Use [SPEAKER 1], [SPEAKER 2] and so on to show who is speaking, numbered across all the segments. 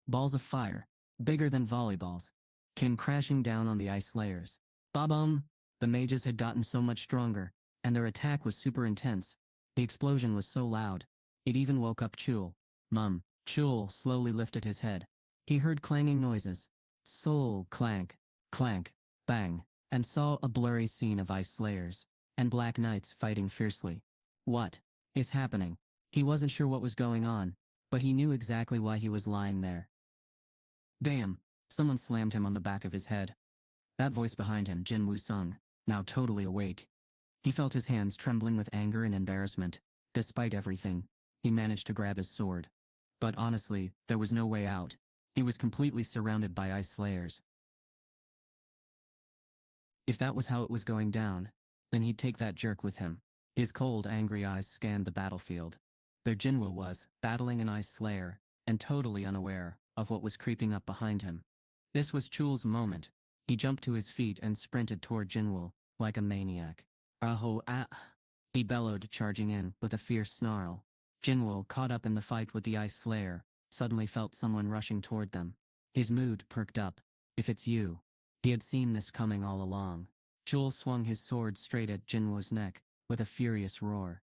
[SPEAKER 1] Balls of fire, bigger than volleyballs, came crashing down on the ice layers. Ba-bum! The mages had gotten so much stronger, and their attack was super intense. The explosion was so loud, it even woke up Chul. Chul slowly lifted his head. He heard clanging noises. Soul clank, clank, bang, and saw a blurry scene of ice slayers and black knights fighting fiercely. What is happening? He wasn't sure what was going on, but he knew exactly why he was lying there. Damn! Someone slammed him on the back of his head. That voice behind him, Jin-Woo sung, now totally awake. He felt his hands trembling with anger and embarrassment. Despite everything, he managed to grab his sword. But honestly, there was no way out. He was completely surrounded by ice slayers. If that was how it was going down, then he'd take that jerk with him. His cold, angry eyes scanned the battlefield. There Jin-Woo was, battling an ice slayer, and totally unaware of what was creeping up behind him. This was Chul's moment. He jumped to his feet and sprinted toward Jin-Woo, like a maniac. Aho ah! He bellowed, charging in with a fierce snarl. Jin-Woo, caught up in the fight with the ice slayer, suddenly felt someone rushing toward them. His mood perked up. If it's you. He had seen this coming all along. Chul swung his sword straight at Jin-Woo's neck, with a furious roar.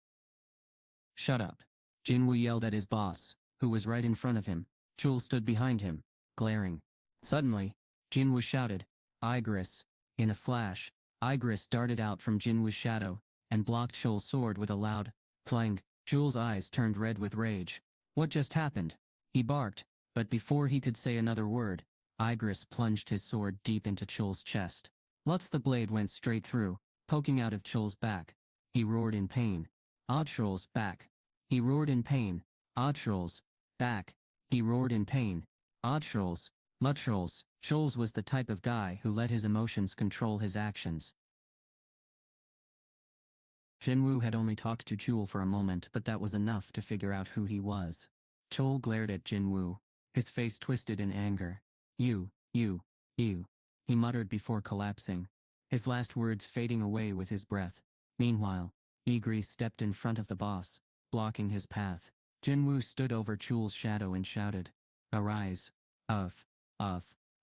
[SPEAKER 1] Shut up! Jin-Woo yelled at his boss, who was right in front of him. Chul stood behind him, glaring. Suddenly, Jin-Woo shouted, Igris! In a flash, Igris darted out from Jin-Woo's shadow, and blocked Chul's sword with a loud clang. Chul's eyes turned red with rage. What just happened? He barked, but before he could say another word, Igris plunged his sword deep into Chul's chest. The blade went straight through, poking out of Chul's back. He roared in pain. Chul's back. He roared in pain. Chul's back. He roared in pain. Chul's. Chul's was the type of guy who let his emotions control his actions. Jin-Woo had only talked to Chul for a moment, but that was enough to figure out who he was. Chul glared at Jin-Woo, his face twisted in anger. You, he muttered before collapsing, his last words fading away with his breath. Meanwhile, Igris stepped in front of the boss, blocking his path. Jin-Woo stood over Chul's shadow and shouted, Arise! Uff.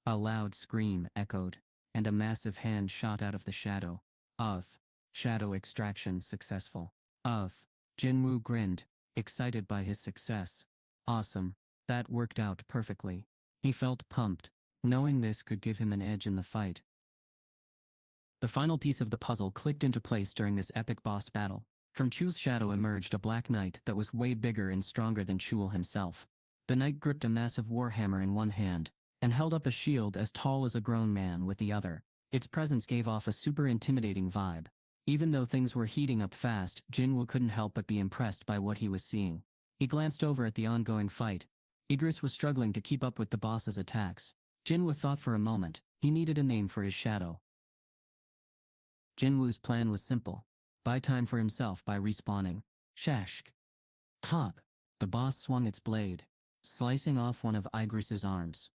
[SPEAKER 1] A loud scream echoed, and a massive hand shot out of the shadow. Uff. Shadow extraction successful. Uff. Jin-Woo grinned, excited by his success. Awesome. That worked out perfectly. He felt pumped, knowing this could give him an edge in the fight. The final piece of the puzzle clicked into place during this epic boss battle. From Chul's shadow emerged a black knight that was way bigger and stronger than Chul himself. The knight gripped a massive warhammer in one hand, and held up a shield as tall as a grown man with the other. Its presence gave off a super intimidating vibe. Even though things were heating up fast, Jin-Woo couldn't help but be impressed by what he was seeing. He glanced over at the ongoing fight. Igris was struggling to keep up with the boss's attacks. Jin-Woo thought for a moment. He needed a name for his shadow. Jin-Woo's plan was simple. Buy time for himself by respawning. Shashk. Pop. The boss swung its blade, slicing off one of Igris's arms.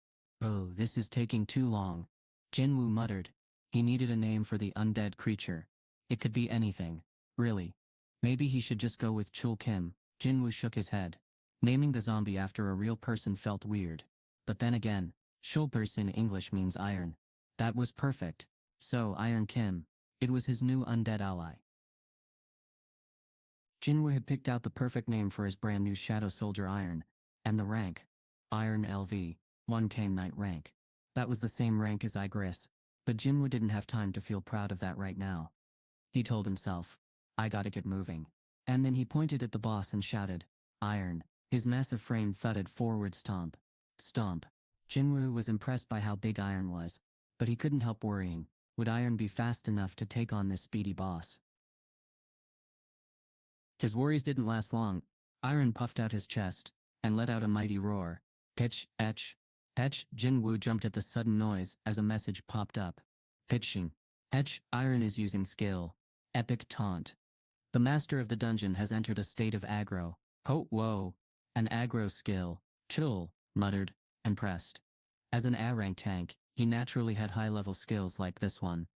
[SPEAKER 1] Oh, this is taking too long. Jin-Woo muttered. He needed a name for the undead creature. It could be anything. Really. Maybe he should just go with Chul Kim. Jin-Woo shook his head. Naming the zombie after a real person felt weird. But then again, Chulpers in English means iron. That was perfect. So Iron Kim. It was his new undead ally. Jin-Woo had picked out the perfect name for his brand new Shadow Soldier Iron. And the rank. Iron LV. 1K Knight rank. That was the same rank as Igris. But Jin-Woo didn't have time to feel proud of that right now. He told himself, I gotta get moving. And then he pointed at the boss and shouted, Iron. His massive frame thudded forward. Stomp. Stomp. Jin-Woo was impressed by how big Iron was, but he couldn't help worrying. Would Iron be fast enough to take on this speedy boss? His worries didn't last long. Iron puffed out his chest and let out a mighty roar. Pitch, etch. Etch. Jin-Woo jumped at the sudden noise as a message popped up. Pitching. Etch. Iron is using skill. Epic taunt. The master of the dungeon has entered a state of aggro. Oh, whoa. An aggro skill. Chul muttered, impressed. As an A-rank tank, he naturally had high-level skills like this one.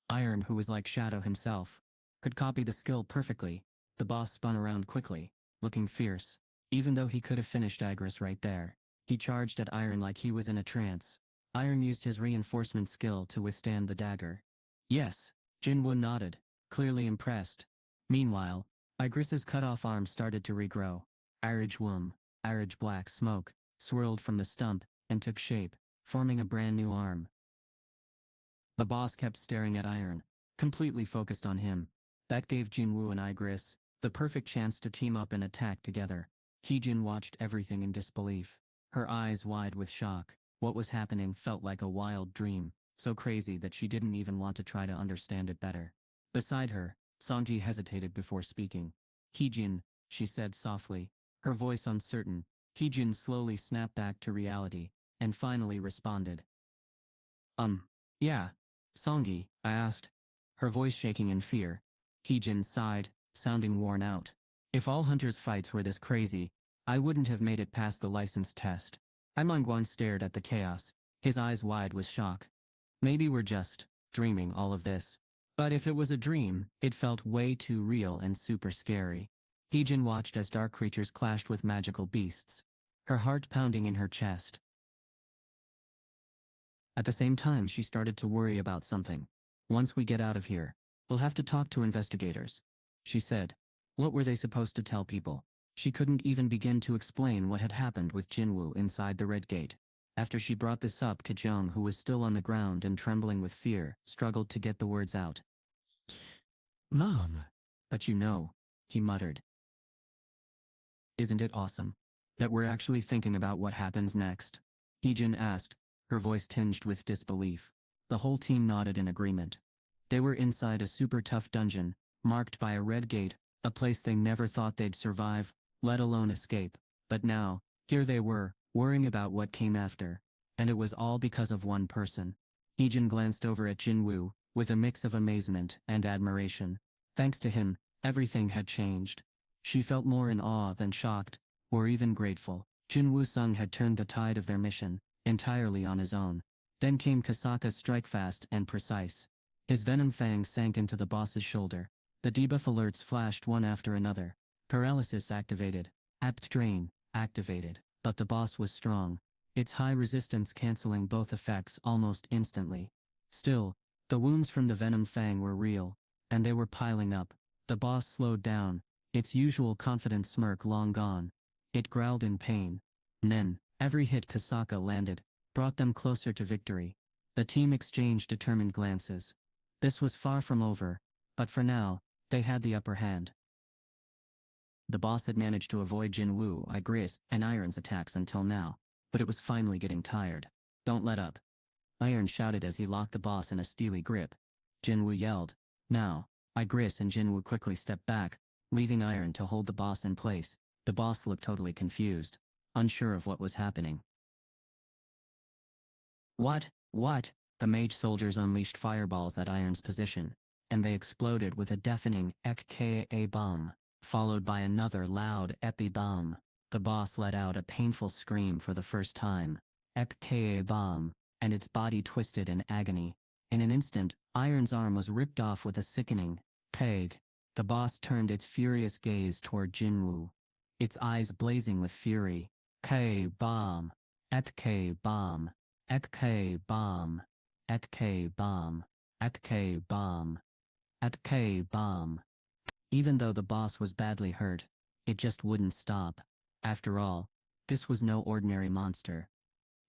[SPEAKER 1] Iron, who was like Shadow himself, could copy the skill perfectly. The boss spun around quickly, looking fierce. Even though he could have finished Igris right there, He charged at Iron like he was in a trance. Iron used his reinforcement skill to withstand the dagger. Yes, Jin-Woo nodded, clearly impressed. Meanwhile, Igris's cut-off arm started to regrow. Irage black smoke, swirled from the stump, and took shape, forming a brand new arm. The boss kept staring at Iron, completely focused on him. That gave Jin-Woo and Igris the perfect chance to team up and attack together. Heejin watched everything in disbelief, her eyes wide with shock. What was happening felt like a wild dream, so crazy that she didn't even want to try to understand it better. Beside her, Songji hesitated before speaking. Heejin, she said softly, her voice uncertain. Heejin slowly snapped back to reality, and finally responded. Yeah, Songji, I asked, her voice shaking in fear. Heejin sighed, sounding worn out. If all hunters' fights were this crazy, I wouldn't have made it past the license test. Aimangwan stared at the chaos, his eyes wide with shock. Maybe we're just dreaming all of this. But if it was a dream, it felt way too real and super scary. Heejin watched as dark creatures clashed with magical beasts, her heart pounding in her chest. At the same time, she started to worry about something. Once we get out of here, we'll have to talk to investigators, she said. What were they supposed to tell people? She couldn't even begin to explain what had happened with Jin-Woo inside the Red Gate. After she brought this up, Chugong, who was still on the ground and trembling with fear, struggled to get the words out. Mom. But you know, he muttered. Isn't it awesome that we're actually thinking about what happens next? Heejin asked, her voice tinged with disbelief. The whole team nodded in agreement. They were inside a super tough dungeon, marked by a red gate, a place they never thought they'd survive, let alone escape. But now, here they were, worrying about what came after. And it was all because of one person. Heejin glanced over at Jin-Woo, with a mix of amazement and admiration. Thanks to him, everything had changed. She felt more in awe than shocked, or even grateful. Jin-Woo-sung had turned the tide of their mission, entirely on his own. Then came Kasaka's strike fast and precise. His venom fang sank into the boss's shoulder. The debuff alerts flashed one after another. Paralysis activated. Apt drain activated. But the boss was strong, its high resistance canceling both effects almost instantly. Still, the wounds from the venom fang were real, and they were piling up. The boss slowed down, its usual confident smirk long gone. It growled in pain. Then, every hit Kasaka landed brought them closer to victory. The team exchanged determined glances. This was far from over, but for now, they had the upper hand. The boss had managed to avoid Jin-Woo, Igris, and Iron's attacks until now, but it was finally getting tired. Don't let up. Iron shouted as he locked the boss in a steely grip. Jin-Woo yelled. Now, Igris and Jin-Woo quickly stepped back, leaving Iron to hold the boss in place. The boss looked totally confused, unsure of what was happening. What? The mage soldiers unleashed fireballs at Iron's position, and they exploded with a deafening Ekka bomb, followed by another loud epi bomb. The boss let out a painful scream for the first time. Ekka bomb, and its body twisted in agony. In an instant, Iron's arm was ripped off with a sickening peg. The boss turned its furious gaze toward Jin-Woo, its eyes blazing with fury. K bomb, Ekka bomb, Ekka bomb, Ekka bomb, Ekka bomb, Ekka bomb. Even though the boss was badly hurt, it just wouldn't stop. After all, this was no ordinary monster.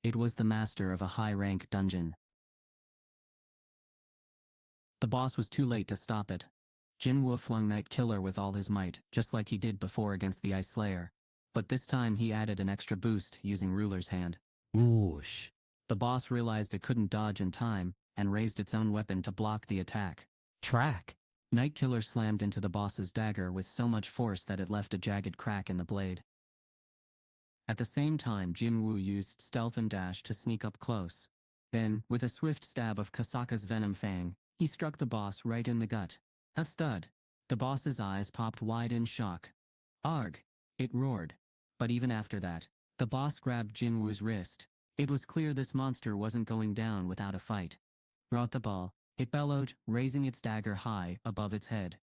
[SPEAKER 1] It was the master of a high-rank dungeon. The boss was too late to stop it. Jin-Woo flung Night Killer with all his might, just like he did before against the Ice Slayer. But this time he added an extra boost using Ruler's Hand. Whoosh! The boss realized it couldn't dodge in time, and raised its own weapon to block the attack. Track! Night Killer slammed into the boss's dagger with so much force that it left a jagged crack in the blade. At the same time, Jin-Woo used stealth and dash to sneak up close. Then, with a swift stab of Kasaka's venom fang, he struck the boss right in the gut. A thud. The boss's eyes popped wide in shock. Arg! It roared. But even after that, the boss grabbed Jin-Woo's wrist. It was clear this monster wasn't going down without a fight. Brought the ball, it bellowed, raising its dagger high above its head.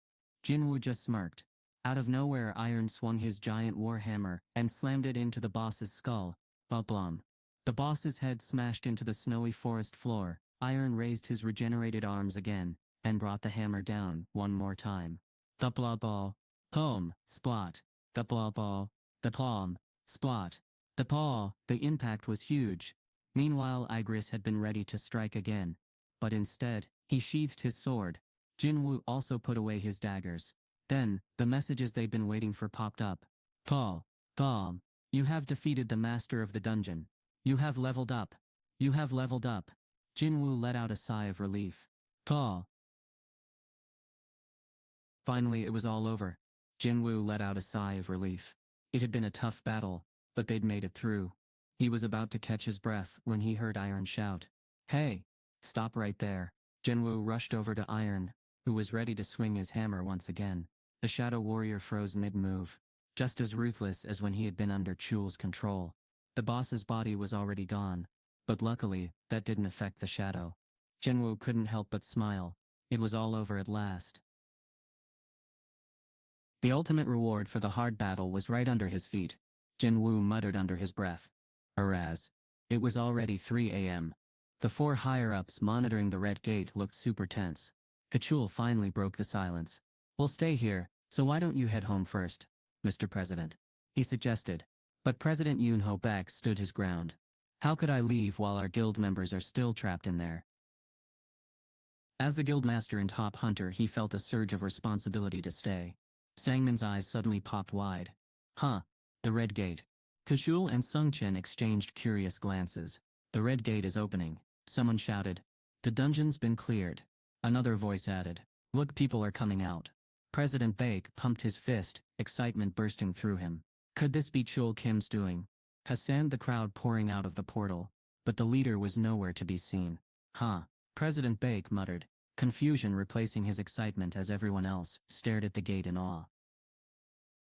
[SPEAKER 1] Jin-Woo just smirked. Out of nowhere, Iron swung his giant warhammer and slammed it into the boss's skull, Blom. The boss's head smashed into the snowy forest floor. Iron raised his regenerated arms again, and brought the hammer down one more time. The blah ball. Home. Splot. The blah ball. The palm. Splot. The paw. The impact was huge. Meanwhile, Igris had been ready to strike again. But instead, he sheathed his sword. Jin-Woo also put away his daggers. Then, the messages they'd been waiting for popped up. Paul. Tom. You have defeated the master of the dungeon. You have leveled up. You have leveled up. Jin-Woo let out a sigh of relief. Paul. Finally, it was all over. Jin-Woo let out a sigh of relief. It had been a tough battle, but they'd made it through. He was about to catch his breath when he heard Iron shout, "Hey! Stop right there." Jin-Woo rushed over to Iron, who was ready to swing his hammer once again. The Shadow Warrior froze mid-move, just as ruthless as when he had been under Chul's control. The boss's body was already gone, but luckily, that didn't affect the shadow. Jin-Woo couldn't help but smile. It was all over at last. The ultimate reward for the hard battle was right under his feet. Jin-Woo muttered under his breath. Araz. It was already 3 a.m. The four higher-ups monitoring the red gate looked super tense. Kachul finally broke the silence. "We'll stay here, so why don't you head home first, Mr. President?" he suggested. But President Yoon-ho Baek stood his ground. "How could I leave while our guild members are still trapped in there?" As the guildmaster and top hunter, he felt a surge of responsibility to stay. Sangmin's eyes suddenly popped wide. "Huh, the red gate." Kachul and Sungchen exchanged curious glances. "The red gate is opening," someone shouted. "The dungeon's been cleared." Another voice added, "Look, people are coming out." President Baek pumped his fist, excitement bursting through him. Could this be Chul Kim's doing? Hassan the crowd pouring out of the portal, but the leader was nowhere to be seen. "Huh," President Baek muttered, confusion replacing his excitement as everyone else stared at the gate in awe.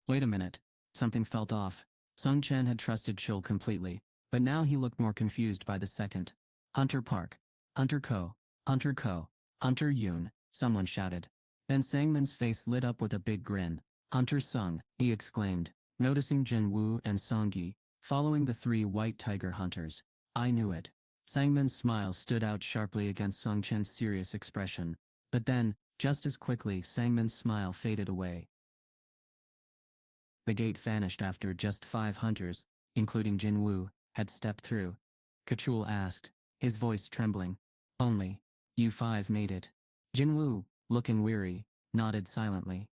[SPEAKER 1] Wait a minute. Something felt off. Sung Chen had trusted Chul completely, but now he looked more confused by the second. "Hunter Park. Hunter Ko. Hunter Ko. Hunter Yoon," someone shouted. Then Sangmin's face lit up with a big grin. "Hunter Sung," he exclaimed, noticing Jin-Woo and Songyi, following the three white tiger hunters. "I knew it." Sangmin's smile stood out sharply against Sung Chen's serious expression. But then, just as quickly, Sangmin's smile faded away. The gate vanished after just 5 hunters, including Jin-Woo, had stepped through. Kachul asked, his voice trembling. "Only you 5 made it." Jin-Woo, looking weary, nodded silently.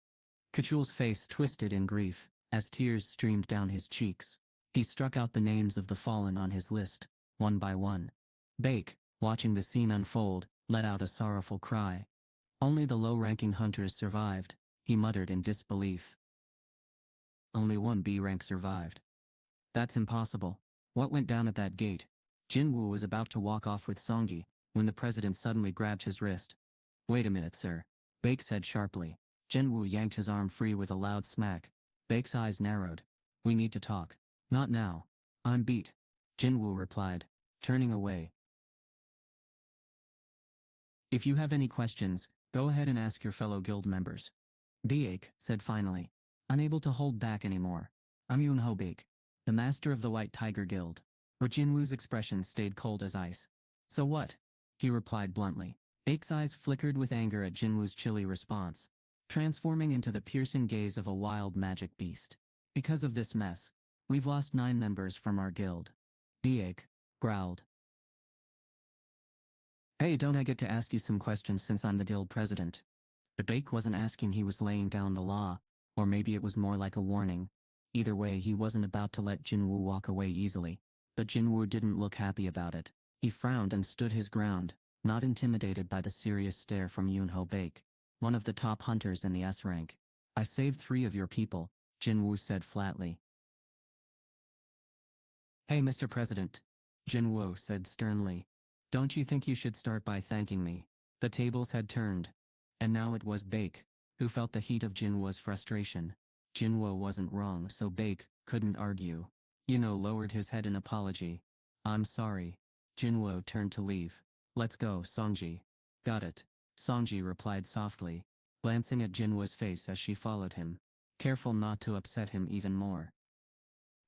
[SPEAKER 1] Kachul's face twisted in grief, as tears streamed down his cheeks. He struck out the names of the fallen on his list, one by one. Baek, watching the scene unfold, let out a sorrowful cry. "Only the low-ranking hunters survived," he muttered in disbelief. "Only one B rank survived. That's impossible. What went down at that gate?" Jin-Woo was about to walk off with Songyi, when the president suddenly grabbed his wrist. "Wait a minute, sir," Baek said sharply. Jin-Woo yanked his arm free with a loud smack. Baek's eyes narrowed. "We need to talk." "Not now. I'm beat," Jin-Woo replied, turning away. "If you have any questions, go ahead and ask your fellow guild members," Baek said finally, unable to hold back anymore. "I'm Yoon-ho Baek, the master of the White Tiger Guild." But Jin-Woo's expression stayed cold as ice. "So what?" he replied bluntly. Baek's eyes flickered with anger at Jin-Woo's chilly response, transforming into the piercing gaze of a wild magic beast. "Because of this mess, we've lost 9 members from our guild," Baek growled. "Hey, don't I get to ask you some questions since I'm the guild president?" But Baek wasn't asking, he was laying down the law, or maybe it was more like a warning. Either way, he wasn't about to let Jin-Woo walk away easily. But Jin-Woo didn't look happy about it. He frowned and stood his ground, not intimidated by the serious stare from Yoon-ho Baek, one of the top hunters in the S rank. "I saved 3 of your people," Jin-Woo said flatly. "Hey, Mr. President," Jin-Woo said sternly. "Don't you think you should start by thanking me?" The tables had turned. And now it was Baek, who felt the heat of Jin-Woo's frustration. Jin-Woo wasn't wrong, so Baek couldn't argue. Lowered his head in apology. "I'm sorry." Jin-Woo turned to leave. "Let's go, Songji." "Got it," Songji replied softly, glancing at Jin-Woo's face as she followed him, careful not to upset him even more.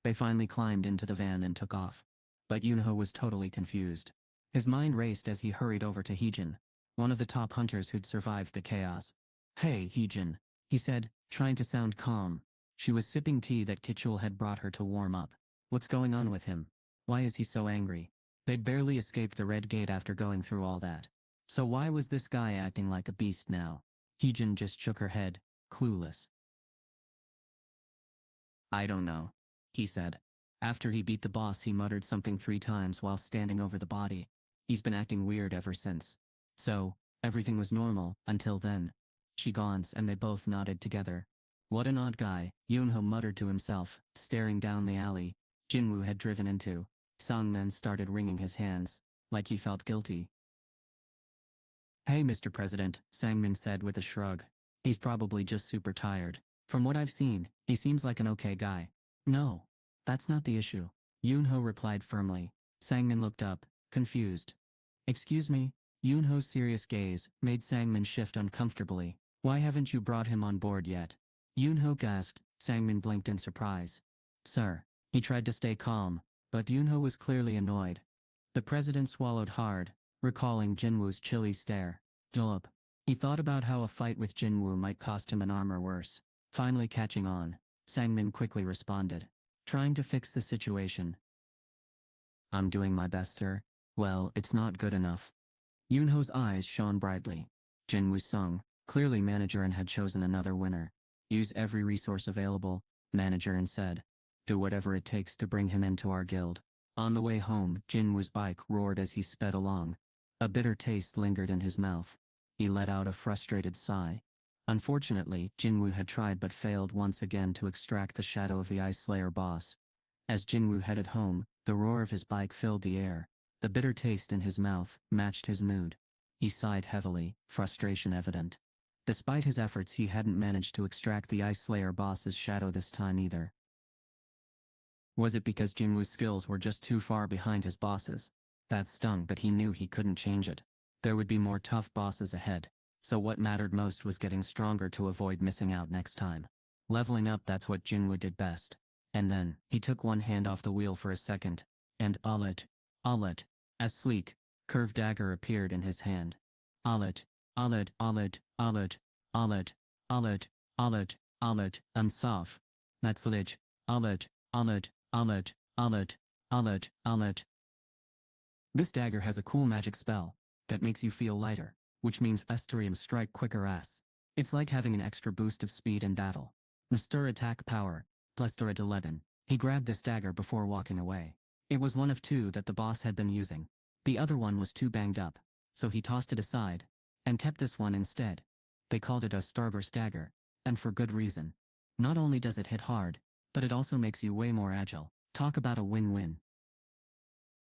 [SPEAKER 1] They finally climbed into the van and took off. but Yunho was totally confused. His mind raced as he hurried over to Heejin, one of the top hunters who'd survived the chaos. "Hey, Heejin," he said, trying to sound calm. She was sipping tea that Kichul had brought her to warm up. What's going on with him? Why is he so angry? They'd barely escaped the Red Gate after going through all that. So why was this guy acting like a beast now? Heejin just shook her head, clueless. "I don't know," he said. After he beat the boss, he muttered something 3 times while standing over the body. He's been acting weird ever since. So, everything was normal, until then. Chugong and they both nodded together. What an odd guy, Yunho muttered to himself, staring down the alley Jin-Woo had driven into. Sangmin started wringing his hands, like he felt guilty. "Hey, Mr. President," Sangmin said with a shrug. "He's probably just super tired. From what I've seen, he seems like an okay guy." "No, that's not the issue," Yunho replied firmly. Sangmin looked up, confused. "Excuse me?" Yunho's serious gaze made Sangmin shift uncomfortably. "Why haven't you brought him on board yet?" Yunho gasped. Sangmin blinked in surprise. "Sir." He tried to stay calm, but Yunho was clearly annoyed. The president swallowed hard, recalling Jin-Woo's chilly stare. Julep. He thought about how a fight with Jin-Woo might cost him an arm or worse. Finally catching on, Sangmin quickly responded, trying to fix the situation. "I'm doing my best, sir." "Well, it's not good enough." Yunho's eyes shone brightly. Jin-Woo sung, clearly manager and had chosen another winner. "Use every resource available," manager and said. "Do whatever it takes to bring him into our guild." On the way home, Jin-Woo's bike roared as he sped along. A bitter taste lingered in his mouth. He let out a frustrated sigh. Unfortunately, Jin-Woo had tried but failed once again to extract the shadow of the Ice Slayer boss. As Jin-Woo headed home, the roar of his bike filled the air. The bitter taste in his mouth matched his mood. He sighed heavily, frustration evident. Despite his efforts, he hadn't managed to extract the Ice Slayer boss's shadow this time either. Was it because Jin-Woo's skills were just too far behind his boss's? That stung, but he knew he couldn't change it. There would be more tough bosses ahead, so what mattered most was getting stronger to avoid missing out next time. Leveling up, that's what Jin-Woo did best. And then, he took one hand off the wheel for a second, and Alet, a sleek, curved dagger appeared in his hand. Alet, Unsaf, Natslich, Alet. This dagger has a cool magic spell that makes you feel lighter, which means Esterium strike quicker ass. It's like having an extra boost of speed in battle. Mr. Attack Power, plus Durad 11. He grabbed this dagger before walking away. It was one of 2 that the boss had been using. The other one was too banged up, so he tossed it aside, and kept this one instead. They called it a Starburst dagger, and for good reason. Not only does it hit hard, but it also makes you way more agile. Talk about a win-win.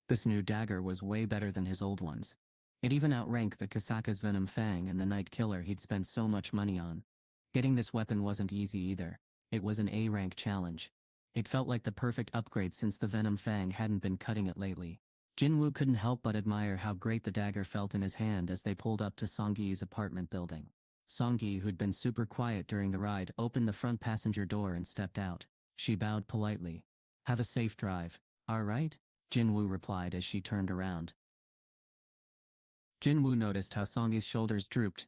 [SPEAKER 1] This new dagger was way better than his old ones. It even outranked the Kasaka's Venom Fang and the Night Killer he'd spent so much money on. Getting this weapon wasn't easy either. It was an A-rank challenge. It felt like the perfect upgrade since the Venom Fang hadn't been cutting it lately. Jin-Woo couldn't help but admire how great the dagger felt in his hand as they pulled up to Songgi's apartment building. Songgi, who'd been super quiet during the ride, opened the front passenger door and stepped out. She bowed politely. "Have a safe drive, all right?" Jin-Woo replied as she turned around. Jin-Woo noticed how Songgi's shoulders drooped,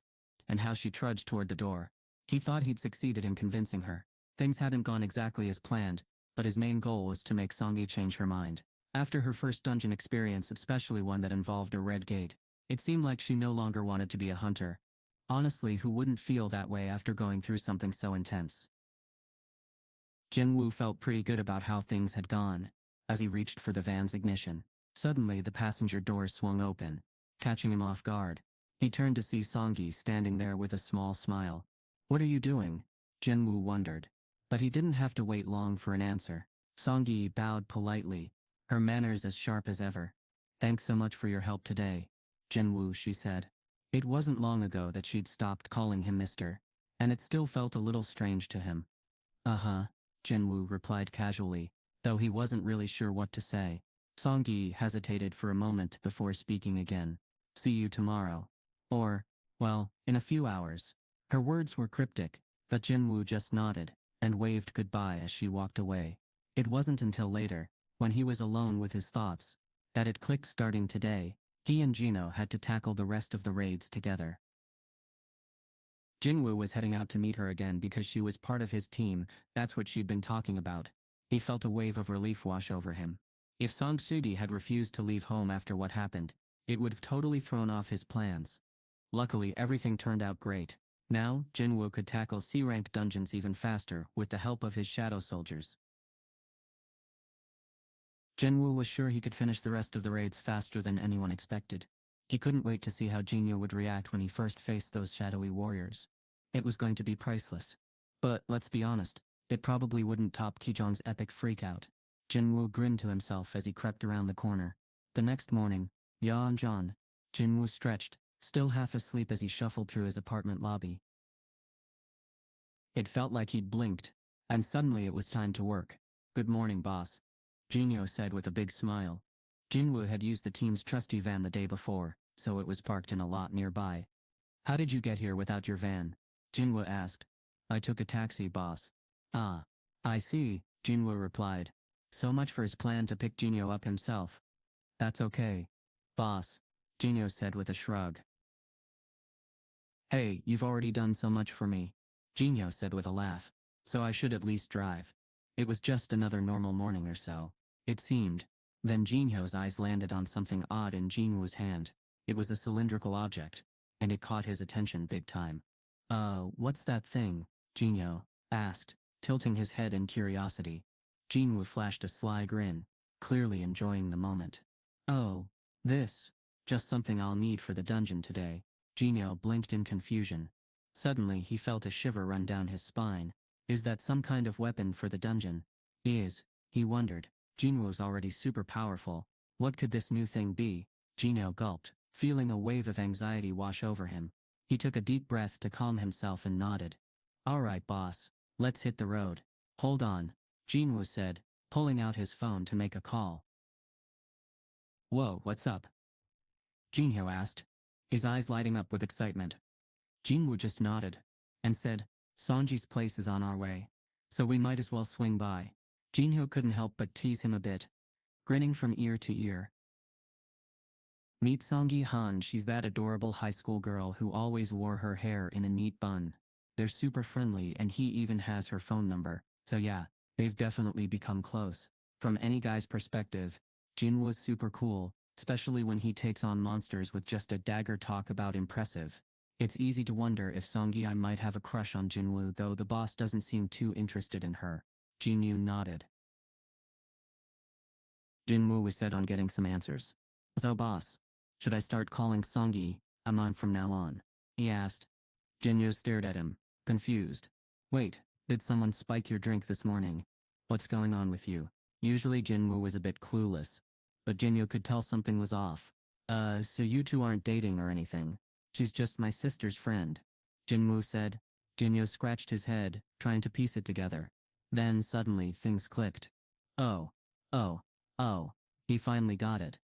[SPEAKER 1] and how she trudged toward the door. He thought he'd succeeded in convincing her. Things hadn't gone exactly as planned, but his main goal was to make Songgi change her mind. After her first dungeon experience, especially one that involved a red gate, it seemed like she no longer wanted to be a hunter. Honestly, who wouldn't feel that way after going through something so intense? Jin-Woo felt pretty good about how things had gone. As he reached for the van's ignition, suddenly the passenger doors swung open, catching him off guard. He turned to see Songgi standing there with a small smile. "What are you doing?" Jin-Woo wondered. But he didn't have to wait long for an answer. Songgi bowed politely, her manners as sharp as ever. "Thanks so much for your help today, Jin-Woo," she said. It wasn't long ago that she'd stopped calling him Mr., and it still felt a little strange to him. "Uh-huh," Jin-Woo replied casually, though he wasn't really sure what to say. Songgi hesitated for a moment before speaking again. "See you tomorrow. Or, well, in a few hours." Her words were cryptic, but Jin-Woo just nodded and waved goodbye as she walked away. It wasn't until later, When he was alone with his thoughts, that it clicked starting today, he and Gino had to tackle the rest of the raids together. Jin-Woo was heading out to meet her again because she was part of his team, that's what she'd been talking about. He felt a wave of relief wash over him. If Song Sudi had refused to leave home after what happened, it would have totally thrown off his plans. Luckily, everything turned out great. Now, Jin-Woo could tackle C-rank dungeons even faster with the help of his shadow soldiers. Jin-Woo was sure he could finish the rest of the raids faster than anyone expected. He couldn't wait to see how Jin-Woo would react when he first faced those shadowy warriors. It was going to be priceless. But, let's be honest, it probably wouldn't top Chugong's epic freakout. Jin-Woo grinned to himself as he crept around the corner. The next morning, John, Jin-Woo stretched, still half asleep as he shuffled through his apartment lobby. It felt like he'd blinked, and suddenly it was time to work. "Good morning, boss," Jin-Woo said with a big smile. Jin-Woo had used the team's trusty van the day before, so it was parked in a lot nearby. "How did you get here without your van?" Jin-Woo asked. "I took a taxi, boss." "Ah, I see," Jin-Woo replied. So much for his plan to pick Jin-Woo up himself. "That's okay, boss," Jin-Woo said with a shrug. "Hey, you've already done so much for me," Jin-Woo said with a laugh. "So I should at least drive." It was just another normal morning or so, it seemed. Then Jin-Woo's eyes landed on something odd in Jin-Woo's hand. It was a cylindrical object, and it caught his attention big time. What's that thing?" Jin-Woo asked, tilting his head in curiosity. Jin-Woo flashed a sly grin, clearly enjoying the moment. "Oh, this. Just something I'll need for the dungeon today." Jin-Woo blinked in confusion. Suddenly he felt a shiver run down his spine. Is that some kind of weapon for the dungeon? He wondered. Jin-Woo's already super powerful. What could this new thing be? Jin-Woo gulped, feeling a wave of anxiety wash over him. He took a deep breath to calm himself and nodded. "Alright, boss. Let's hit the road." "Hold on," Jin-Woo said, pulling out his phone to make a call. "Whoa, what's up?" Jin-Woo asked, his eyes lighting up with excitement. Jin-Woo just nodded, and said, "Sanji's place is on our way, so we might as well swing by." Jin-Woo couldn't help but tease him a bit, grinning from ear to ear. "Meet Songi Han, she's that adorable high school girl who always wore her hair in a neat bun. They're super friendly and he even has her phone number, so yeah, they've definitely become close." From any guy's perspective, Jin was super cool, especially when he takes on monsters with just a dagger. Talk about impressive. It's easy to wonder if Songi might have a crush on Jin-Woo, though the boss doesn't seem too interested in her. Jin-Woo nodded. Jin-Woo was set on getting some answers. "So boss, should I start calling Songi Amon from now on?" he asked. Jin-Woo stared at him, confused. "Wait, did someone spike your drink this morning? What's going on with you?" Usually Jin-Woo was a bit clueless, but Jin-Woo could tell something was off. So you two aren't dating or anything?" "She's just my sister's friend," Jin-Woo said. Jin-Woo scratched his head, trying to piece it together. Then suddenly things clicked. Oh, he finally got it.